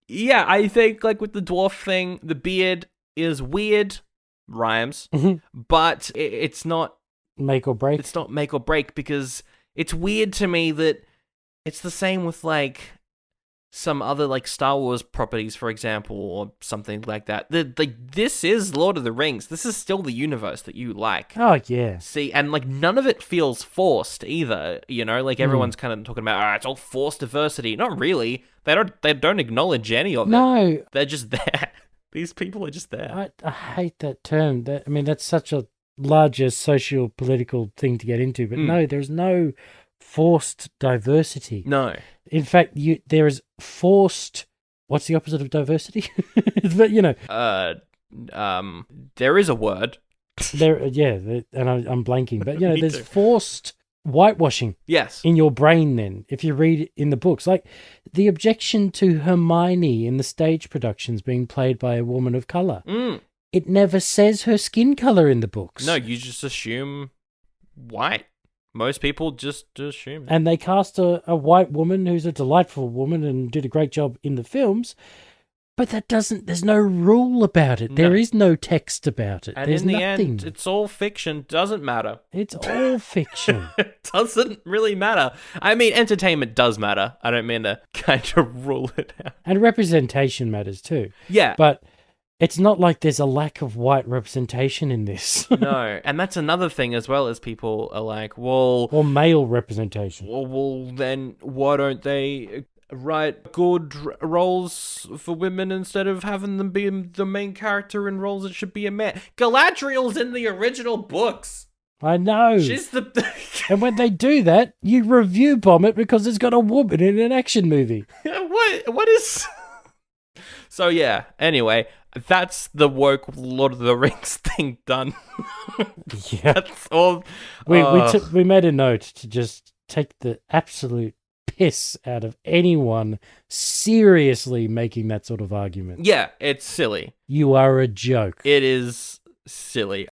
Yeah, I think like with the dwarf thing, the beard is weird, rhymes, but it's not make or break. It's not make or break because it's weird to me that it's the same with like some other like Star Wars properties, for example, or something like that. Like this is Lord of the Rings. This is still the universe that you like. Oh yeah. See, and like none of it feels forced either. You know, like everyone's kind of talking about, it's all forced diversity. Not really. They don't acknowledge any of it. No, They're just there. These people are just there. I hate that term. That's such a larger socio-political thing to get into. But no, there's no forced diversity. No. In fact, there is forced. What's the opposite of diversity? But there is a word. And I'm blanking. But there's forced whitewashing. Yes. In your brain. Then, if you read in the books, like the objection to Hermione in the stage productions being played by a woman of color. It never says her skin color in the books. No, you just assume white. Most people just assume it. And they cast a white woman who's a delightful woman and did a great job in the films, but there's no rule about it. No. There is no text about it. And there's in the nothing. end, it's all fiction. Doesn't matter. It's all fiction. It doesn't really matter. I mean, entertainment does matter. I don't mean to kind of rule it out. And representation matters too. Yeah. But it's not like there's a lack of white representation in this. No, and that's another thing as well, as people are like, well... Or male representation. Well, then why don't they write good roles for women instead of having them be the main character in roles that should be a man? Galadriel's in the original books. I know. She's the... And when they do that, you review bomb it because it's got a woman in an action movie. What is... So yeah, anyway... That's the woke Lord of the Rings thing done. Yeah. That's all. We made a note to just take the absolute piss out of anyone seriously making that sort of argument. Yeah, it's silly. You are a joke. It is silly.